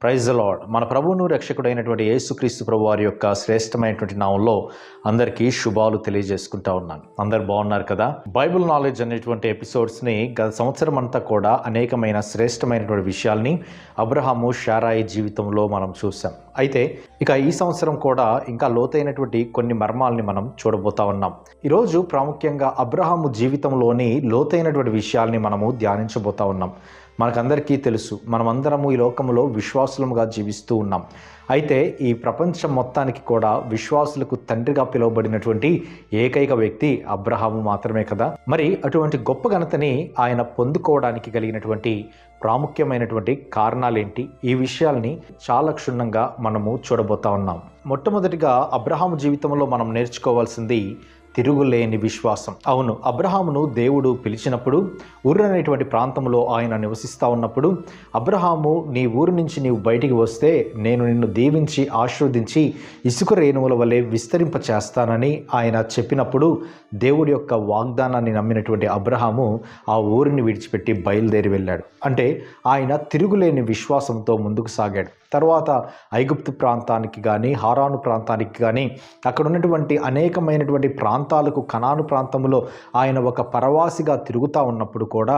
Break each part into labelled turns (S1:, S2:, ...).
S1: Praise the lord. మన ప్రభువును రక్షకుడైనటువంటి యేసుక్రీస్తు ప్రభు వారి యొక్క శ్రేష్టమైనటువంటి నామంలో అందరికీ శుభాలు తెలియజేసుకుంటా ఉన్నాను. అందరు బాగున్నారు కదా? బైబిల్ నాలెడ్జ్ అనేటువంటి ఎపిసోడ్స్ని గత సంవత్సరం అంతా కూడా అనేకమైన శ్రేష్టమైనటువంటి విషయాల్ని అబ్రహాము శారాయి జీవితంలో మనం చూసాం. అయితే ఇక ఈ సంవత్సరం కూడా ఇంకా లోతైనటువంటి కొన్ని మర్మాలని మనం చూడబోతా ఉన్నాం. ఈరోజు ప్రాముఖ్యంగా అబ్రహాము జీవితంలోని లోతైనటువంటి విషయాల్ని మనము ధ్యానించబోతా ఉన్నాం. మనకందరికీ తెలుసు, మనమందరము ఈ లోకములో విశ్వాసులముగా జీవిస్తూ ఉన్నాం. అయితే ఈ ప్రపంచం మొత్తానికి కూడా విశ్వాసులకు తండ్రిగా పిలువబడినటువంటి ఏకైక వ్యక్తి అబ్రహాము మాత్రమే కదా. మరి అటువంటి గొప్ప ఘనతని ఆయన పొందుకోవడానికి కలిగినటువంటి ప్రాముఖ్యమైనటువంటి కారణాలేంటి? ఈ విషయాల్ని చాలా క్షుణ్ణంగా మనము చూడబోతా ఉన్నాం. మొట్టమొదటిగా అబ్రహాము జీవితంలో మనం నేర్చుకోవాల్సింది తిరుగులేని విశ్వాసం. అవును, అబ్రహామును దేవుడు పిలిచినప్పుడు ఊరు అనేటువంటి ప్రాంతంలో ఆయన నివసిస్తూ ఉన్నప్పుడు, అబ్రహాము, నీ ఊరు నుంచి నీవు బయటికి వస్తే నేను నిన్ను దీవించి ఆశీర్వదించి ఇసుక రేణువుల వలె విస్తరింప చేస్తానని ఆయన చెప్పినప్పుడు దేవుడి యొక్క వాగ్దానాన్ని నమ్మినటువంటి అబ్రహాము ఆ ఊరిని విడిచిపెట్టి బయలుదేరి వెళ్ళాడు. అంటే ఆయన తిరుగులేని విశ్వాసంతో ముందుకు సాగాడు. తర్వాత ఐగుప్తు ప్రాంతానికి కానీ, హారాను ప్రాంతానికి కానీ, అక్కడ ఉన్నటువంటి అనేకమైనటువంటి ప్రాంతాలకు, కనాను ప్రాంతంలో ఆయన ఒక పరవాసిగా తిరుగుతూ ఉన్నప్పుడు కూడా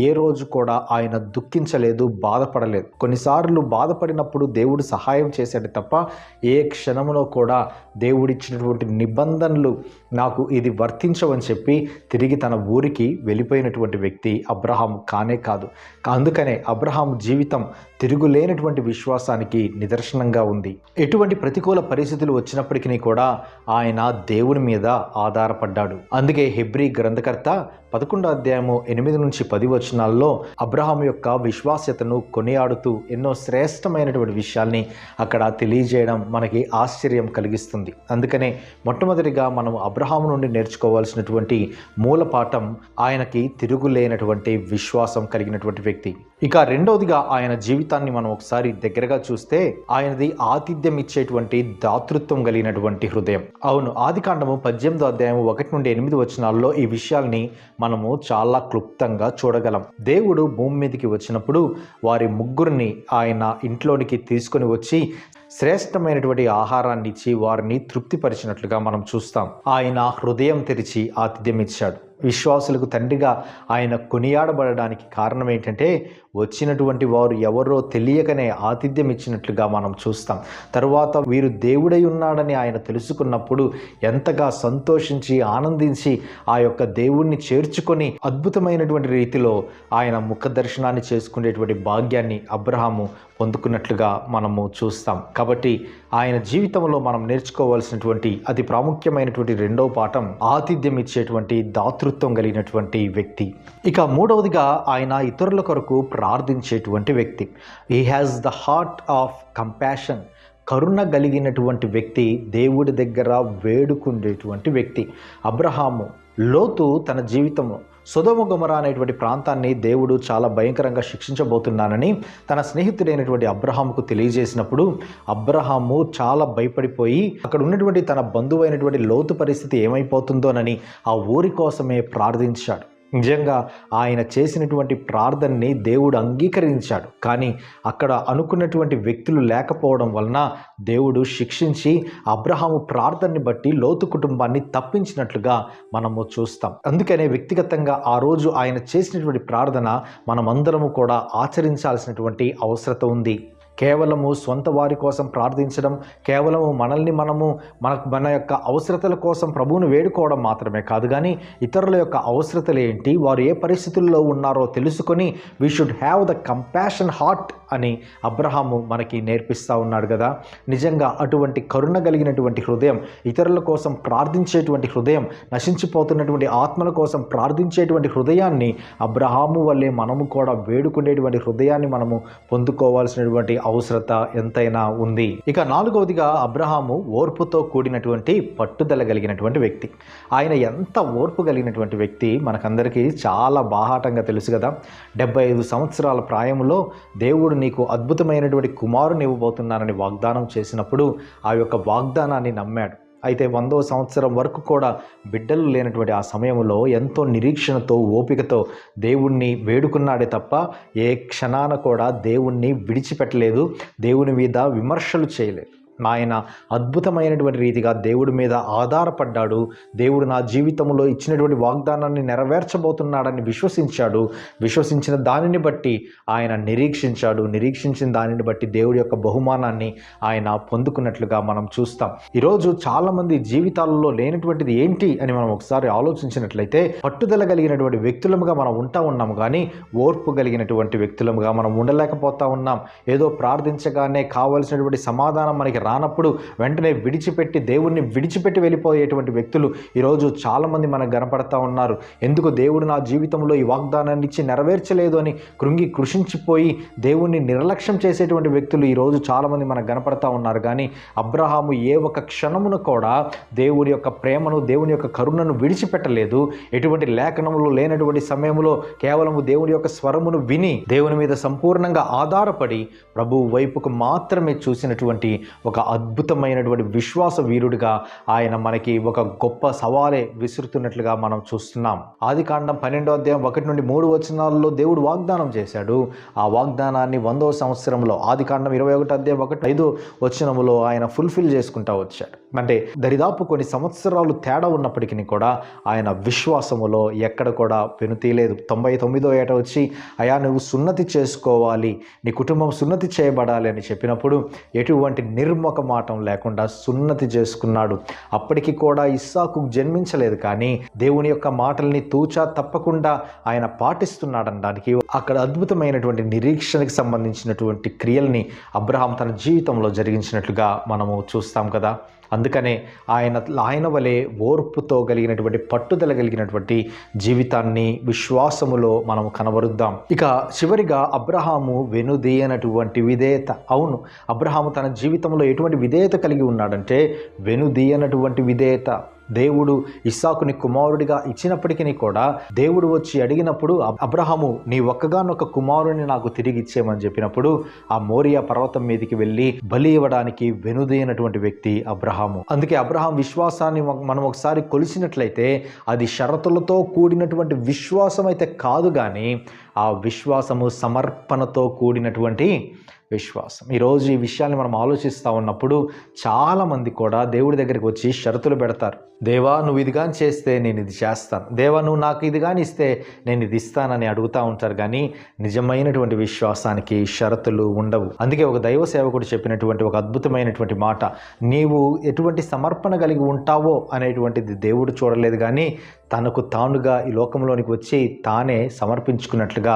S1: ఏ రోజు కూడా ఆయన దుఃఖించలేదు, బాధపడలేదు. కొన్నిసార్లు బాధపడినప్పుడు దేవుడు సహాయం చేశాడు తప్ప ఏ క్షణంలో కూడా దేవుడిచ్చినటువంటి నిబంధనలు నాకు ఇది వర్తించవని చెప్పి తిరిగి తన ఊరికి వెళ్ళిపోయినటువంటి వ్యక్తి అబ్రహాము కానే కాదు. అందుకనే అబ్రహాము జీవితం తిరుగులేనటువంటి విశ్వాసానికి నిదర్శనంగా ఉంది. ఎటువంటి ప్రతికూల పరిస్థితులు వచ్చినప్పటికీ కూడా ఆయన దేవుని మీద ఆధారపడ్డాడు. అందుకే హెబ్రీ గ్రంథకర్త 11వ అధ్యాయము 8 నుంచి 10 వచనాల్లో అబ్రహాము యొక్క విశ్వాస్యతను కొనియాడుతూ ఎన్నో శ్రేష్టమైనటువంటి విషయాల్ని అక్కడ తెలియజేయడం మనకి ఆశ్చర్యం కలిగిస్తుంది. అందుకనే మొట్టమొదటిగా మనం అబ్రహాము నుండి నేర్చుకోవాల్సినటువంటి మూల పాఠం, ఆయనకి తిరుగులేనటువంటి విశ్వాసం కలిగినటువంటి వ్యక్తి. ఇక రెండవదిగా ఆయన జీవితాన్ని మనం ఒకసారి దగ్గరగా చూస్తే ఆయనది ఆతిథ్యం ఇచ్చేటువంటి దాతృత్వం కలిగినటువంటి హృదయం. అవును, ఆదికాండము 18వ అధ్యాయము 1 నుండి 8 వచనాల్లో ఈ విషయాల్ని మనము చాలా క్లుప్తంగా చూడగలం. దేవుడు భూమి మీదకి వచ్చినప్పుడు వారి ముగ్గురిని ఆయన ఇంట్లోనికి తీసుకొని వచ్చి శ్రేష్టమైనటువంటి ఆహారాన్ని ఇచ్చి వారిని తృప్తిపరిచినట్లుగా మనం చూస్తాం. ఆయన హృదయం తెరిచి ఆతిథ్యం ఇచ్చాడు. విశ్వాసులకు తండ్రిగా ఆయన కొనియాడబడడానికి కారణం ఏంటంటే వచ్చినటువంటి వారు ఎవరో తెలియకనే ఆతిథ్యం ఇచ్చినట్లుగా మనం చూస్తాం. తరువాత వీరు దేవుడై ఉన్నాడని ఆయన తెలుసుకున్నప్పుడు ఎంతగా సంతోషించి ఆనందించి ఆ యొక్క దేవుణ్ణి చేర్చుకొని అద్భుతమైనటువంటి రీతిలో ఆయన ముఖ దర్శనాన్ని చేసుకునేటువంటి భాగ్యాన్ని అబ్రహాము పొందుకున్నట్లుగా మనము చూస్తాం. కాబట్టి ఆయన జీవితంలో మనం నేర్చుకోవాల్సినటువంటి అతి ప్రాముఖ్యమైనటువంటి రెండవ పాఠం, ఆతిథ్యం ఇచ్చేటువంటి దాతృత్వం కలిగినటువంటి వ్యక్తి. ఇక మూడవదిగా ఆయన ఇతరుల కొరకు ప్రార్థించేటువంటి వ్యక్తి. He has the heart of compassion. కరుణ కలిగినటువంటి వ్యక్తి, దేవుడి దగ్గర వేడుకునేటువంటి వ్యక్తి. అబ్రహాము, లోతు తన జీవితంలో సొదొమ గొమొర్రా అనేటువంటి ప్రాంతాన్ని దేవుడు చాలా భయంకరంగా శిక్షించబోతున్నానని తన స్నేహితుడైనటువంటి అబ్రహాముకు తెలియజేసినప్పుడు అబ్రహాము చాలా భయపడిపోయి అక్కడ ఉన్నటువంటి తన బంధువు అయినటువంటి లోతు పరిస్థితి ఏమైపోతుందోనని ఆ ఊరి కోసమే ప్రార్థించాడు. నిజంగా ఆయన చేసినటువంటి ప్రార్థనని దేవుడు అంగీకరించాడు. కానీ అక్కడ అనుకున్నటువంటి వ్యక్తులు లేకపోవడం వలన దేవుడు శిక్షించి అబ్రహాము ప్రార్థనని బట్టి లోతు కుటుంబాన్ని తప్పించినట్లుగా మనము చూస్తాం. అందుకనే వ్యక్తిగతంగా ఆ రోజు ఆయన చేసినటువంటి ప్రార్థన మనమందరము కూడా ఆచరించాల్సినటువంటి అవసరత ఉంది. కేవలము సొంత వారి కోసం ప్రార్థించడం, కేవలము మనల్ని మనము మన యొక్క అవసరతల కోసం ప్రభువును వేడుకోవడం మాత్రమే కాదు, కానీ ఇతరుల యొక్క అవసరతలు ఏంటి, వారు ఏ పరిస్థితుల్లో ఉన్నారో తెలుసుకొని we should have the compassion heart అని అబ్రహాము మనకి నేర్పిస్తూ ఉన్నాడు కదా. నిజంగా అటువంటి కరుణ కలిగినటువంటి హృదయం, ఇతరుల కోసం ప్రార్థించేటువంటి హృదయం, నశించిపోతున్నటువంటి ఆత్మల కోసం ప్రార్థించేటువంటి హృదయాన్ని అబ్రహాము వల్లే మనము కూడా వేడుకునేటువంటి హృదయాన్ని మనము పొందుకోవాల్సినటువంటి అవసరత ఎంతైనా ఉంది. ఇక నాలుగవదిగా అబ్రహాము ఓర్పుతో కూడినటువంటి పట్టుదల కలిగినటువంటి వ్యక్తి. ఆయన ఎంత ఓర్పు కలిగినటువంటి వ్యక్తి మనకందరికీ చాలా బాహాటంగా తెలుసు కదా. 75 సంవత్సరాల ప్రాయంలో దేవుడు నీకు అద్భుతమైనటువంటి కుమారుని ఇవ్వబోతున్నానని వాగ్దానం చేసినప్పుడు ఆ యొక్క వాగ్దానాన్ని నమ్మాడు. అయితే 100వ సంవత్సరం వరకు కూడా బిడ్డలు లేనటువంటి ఆ సమయంలో ఎంతో నిరీక్షణతో ఓపికతో దేవుణ్ణి వేడుకున్నాడే తప్ప ఏ క్షణాన కూడా దేవుణ్ణి విడిచిపెట్టలేదు, దేవుని మీద విమర్శలు చేయలేదు. ఆయన అద్భుతమైనటువంటి రీతిగా దేవుడి మీద ఆధారపడ్డాడు. దేవుడు నా జీవితంలో ఇచ్చినటువంటి వాగ్దానాన్ని నెరవేర్చబోతున్నాడని విశ్వసించాడు. విశ్వసించిన దానిని బట్టి ఆయన నిరీక్షించాడు. నిరీక్షించిన దానిని బట్టి దేవుడి యొక్క బహుమానాన్ని ఆయన పొందుకున్నట్లుగా మనం చూస్తాం. ఈరోజు చాలామంది జీవితాలలో లేనటువంటిది ఏంటి అని మనం ఒకసారి ఆలోచించినట్లయితే పట్టుదల కలిగినటువంటి వ్యక్తులముగా మనం ఉంటా ఉన్నాము, కానీ ఓర్పు కలిగినటువంటి వ్యక్తులముగా మనం ఉండలేకపోతా ఉన్నాం. ఏదో ప్రార్థించగానే కావలసినటువంటి సమాధానం మనకి రానప్పుడు వెంటనే విడిచిపెట్టి దేవుణ్ణి విడిచిపెట్టి వెళ్ళిపోయేటువంటి వ్యక్తులు ఈరోజు చాలామంది మనకు కనపడతా ఉన్నారు. ఎందుకు దేవుడు నా జీవితంలో ఈ వాగ్దానాన్ని ఇచ్చి నెరవేర్చలేదు అని కృషించిపోయి దేవుణ్ణి నిర్లక్ష్యం చేసేటువంటి వ్యక్తులు ఈరోజు చాలామంది మనకు కనపడతా ఉన్నారు. కానీ అబ్రహాము ఏ ఒక్క క్షణమును కూడా దేవుడి యొక్క ప్రేమను, దేవుని యొక్క కరుణను విడిచిపెట్టలేదు. ఎటువంటి లేఖనములు లేనటువంటి సమయంలో కేవలము దేవుని యొక్క స్వరమును విని దేవుని మీద సంపూర్ణంగా ఆధారపడి ప్రభువు వైపుకు మాత్రమే చూసినటువంటి ఒక అద్భుతమైనటువంటి విశ్వాస వీరుడిగా ఆయన మనకి ఒక గొప్ప సవాలే విసురుతున్నట్లుగా మనం చూస్తున్నాం. ఆదికాండం 12వ అధ్యాయం 1 నుండి 3 వచనాల్లో దేవుడు వాగ్దానం చేశాడు. ఆ వాగ్దానాన్ని 100వ సంవత్సరంలో ఆదికాండం 21వ అధ్యాయం 5వ వచనములో ఆయన ఫుల్ఫిల్ చేసుకుంటూ వచ్చాడు. అంటే దరిదాపు కొన్ని సంవత్సరాలు తేడా ఉన్నప్పటికీ కూడా ఆయన విశ్వాసములో ఎక్కడ కూడా వెనుతీయలేదు. 99వ ఏట వచ్చి అయా నువ్వు సున్నతి చేసుకోవాలి, నీ కుటుంబం సున్నతి చేయబడాలి అని చెప్పినప్పుడు ఎటువంటి నిర్మొకమాటం లేకుండా సున్నతి చేసుకున్నాడు. అప్పటికి కూడా ఇస్సాకు జన్మించలేదు, కానీ దేవుని యొక్క మాటల్ని తూచా తప్పకుండా ఆయన పాటిస్తున్నాడనడానికి అక్కడ అద్భుతమైనటువంటి నిరీక్షణకి సంబంధించినటువంటి క్రియల్ని అబ్రహాం తన జీవితంలో జరిగించినట్లుగా మనము చూస్తాం కదా. అందుకనే ఆయన వలె ఓర్పుతో కలిగినటువంటి పట్టుదల కలిగినటువంటి జీవితాన్ని విశ్వాసములో మనం కనబరుద్దాం. ఇక చివరిగా అబ్రహాము వెనుదీయనటువంటి విధేయత. అవును, అబ్రహాము తన జీవితంలో ఎటువంటి విధేయత కలిగి ఉన్నాడంటే వెనుదీయనటువంటి విధేయత. దేవుడు ఇస్సాకుని కుమారుడిగా ఇచ్చినప్పటికీ కూడా దేవుడు వచ్చి అడిగినప్పుడు అబ్రహాము నీ ఒక్కగానొక్క కుమారుడిని నాకు తిరిగి ఇచ్చేయమని చెప్పినప్పుడు ఆ మోరియా పర్వతం మీదకి వెళ్ళి బలి ఇవ్వడానికి వెనుదైనటువంటి వ్యక్తి అబ్రహాము. అందుకే అబ్రహాం విశ్వాసాన్ని మనం ఒకసారి కొలిసినట్లయితే అది షరతులతో కూడినటువంటి విశ్వాసం అయితే కాదు, కానీ ఆ విశ్వాసము సమర్పణతో కూడినటువంటి విశ్వాసం. ఈరోజు ఈ విషయాన్ని మనం ఆలోచిస్తూ ఉన్నప్పుడు చాలామంది కూడా దేవుడి దగ్గరికి వచ్చి షరతులు పెడతారు. దేవా నువ్వు ఇది కానీ చేస్తే నేను ఇది చేస్తాను, దేవా నువ్వు నాకు ఇది కానీ ఇస్తే నేను ఇది ఇస్తానని అడుగుతూ ఉంటారు. కానీ నిజమైనటువంటి విశ్వాసానికి షరతులు ఉండవు. అందుకే ఒక దైవ సేవకుడు చెప్పినటువంటి ఒక అద్భుతమైనటువంటి మాట, నీవు ఎటువంటి సమర్పణ కలిగి ఉంటావో అనేటువంటిది దేవుడు చూడలేదు, కానీ తనకు తానుగా ఈ లోకంలోనికి వచ్చి తానే సమర్పించుకున్నట్లుగా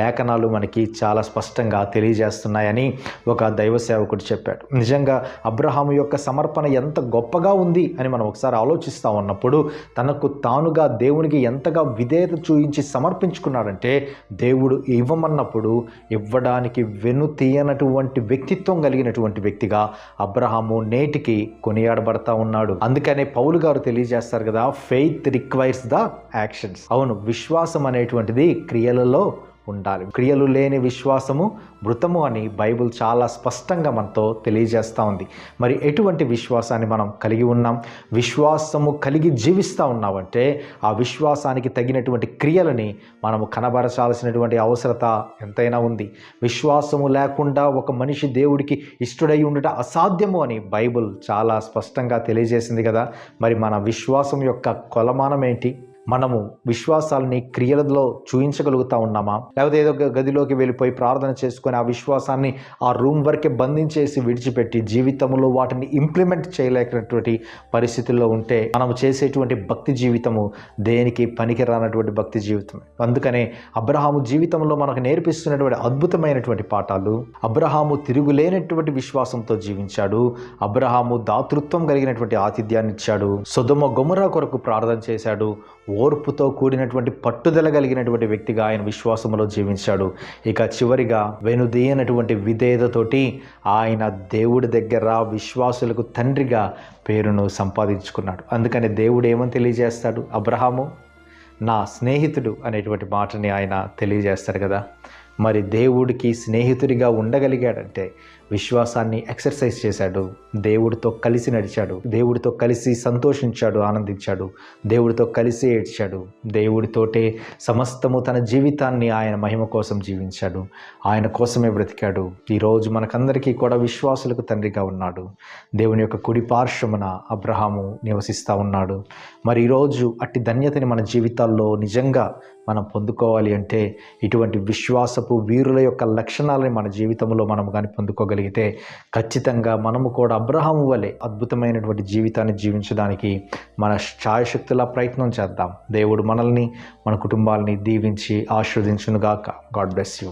S1: లేఖనాలు మనకి చాలా స్పష్టంగా తెలియజేస్తున్నాయని ఒక దైవ సేవకుడు చెప్పాడు. నిజంగా అబ్రహాము యొక్క సమర్పణ ఎంత గొప్పగా ఉంది అని మనం ఒకసారి ఆలోచిస్తూ ఉన్నప్పుడు తనకు తానుగా దేవునికి ఎంతగా విధేయత చూయించి సమర్పించుకున్నాడంటే దేవుడు ఇవ్వమన్నప్పుడు ఇవ్వడానికి వెనుతీయనటువంటి వ్యక్తిత్వం కలిగినటువంటి వ్యక్తిగా అబ్రహాము నేటికి కొనియాడబడతా ఉన్నాడు. అందుకనే పౌలు గారు తెలియజేస్తారు కదా, ఫెయిత్ రిక్వైర్స్ ద యాక్షన్స్. అవును, విశ్వాసం అనేటువంటిది క్రియలలో ఉండాలి. క్రియలు లేని విశ్వాసము మృతము అని బైబిల్ చాలా స్పష్టంగా మనతో తెలియజేస్తూ ఉంది. మరి ఎటువంటి విశ్వాసాన్ని మనం కలిగి ఉన్నాం? విశ్వాసము కలిగి జీవిస్తూ ఉన్నామంటే ఆ విశ్వాసానికి తగినటువంటి క్రియలని మనము కనబరచాల్సినటువంటి అవసరత ఎంతైనా ఉంది. విశ్వాసము లేకుండా ఒక మనిషి దేవుడికి ఇష్టడై ఉండట అసాధ్యము అని బైబిల్ చాలా స్పష్టంగా తెలియజేసింది కదా. మరి మన విశ్వాసం యొక్క కొలమానం ఏంటి? మనము విశ్వాసాలని క్రియలలో చూయించగలుగుతా ఉన్నామా? లేకపోతే ఏదో గదిలోకి వెళ్ళిపోయి ప్రార్థన చేసుకొని ఆ విశ్వాసాన్ని ఆ రూమ్ వరకే బంధించేసి విడిచిపెట్టి జీవితంలో వాటిని ఇంప్లిమెంట్ చేయలేనటువంటి పరిస్థితుల్లో ఉంటే మనము చేసేటువంటి భక్తి జీవితము దేనికి పనికి రానటువంటి భక్తి జీవితం. అందుకనే అబ్రహాము జీవితంలో మనకు నేర్పిస్తున్నటువంటి అద్భుతమైనటువంటి పాఠాలు. అబ్రహాము తిరుగులేనటువంటి విశ్వాసంతో జీవించాడు. అబ్రహాము దాతృత్వం కలిగినటువంటి ఆతిథ్యాన్ని ఇచ్చాడు. సొదొమ గొమొర్రా కొరకు ప్రార్థన చేశాడు. ఓర్పుతో కూడినటువంటి పట్టుదల కలిగినటువంటి వ్యక్తిగా ఆయన విశ్వాసంలో జీవించాడు. ఇక చివరిగా వెనుదీయనటువంటి విధేయతతోటి ఆయన దేవుడి దగ్గర విశ్వాసులకు తండ్రిగా పేరును సంపాదించుకున్నాడు. అందుకని దేవుడు ఏమని తెలియజేస్తాడు? అబ్రహాము నా స్నేహితుడు అనేటువంటి మాటని ఆయన తెలియజేస్తాడు కదా. మరి దేవుడికి స్నేహితుడిగా ఉండగలిగాడంటే విశ్వాసాన్ని ఎక్సర్సైజ్ చేశాడు, దేవుడితో కలిసి నడిచాడు, దేవుడితో కలిసి సంతోషించాడు, ఆనందించాడు, దేవుడితో కలిసి ఏడ్చాడు, దేవుడితోటే సమస్తము తన జీవితాన్ని ఆయన మహిమ కోసం జీవించాడు, ఆయన కోసమే బ్రతికాడు. ఈరోజు మనకందరికీ కూడా విశ్వాసులకు తండ్రిగా ఉన్నాడు. దేవుని యొక్క కుడి పార్శ్వమున అబ్రహాము నివసిస్తూ ఉన్నాడు. మరి ఈరోజు అట్టి ధన్యతని మన జీవితాల్లో నిజంగా మనం పొందుకోవాలి అంటే ఇటువంటి విశ్వాసపు వీరుల యొక్క లక్షణాలని మన జీవితంలో మనం కానీ పొందుకోగలిగితే ఖచ్చితంగా మనము కూడా అబ్రహాము వలె అద్భుతమైనటువంటి జీవితాన్ని జీవించడానికి మన ఛాయశక్తులా ప్రయత్నం చేద్దాం. దేవుడు మనల్ని, మన కుటుంబాలని దీవించి ఆశీర్వదించునుగాక. God bless you.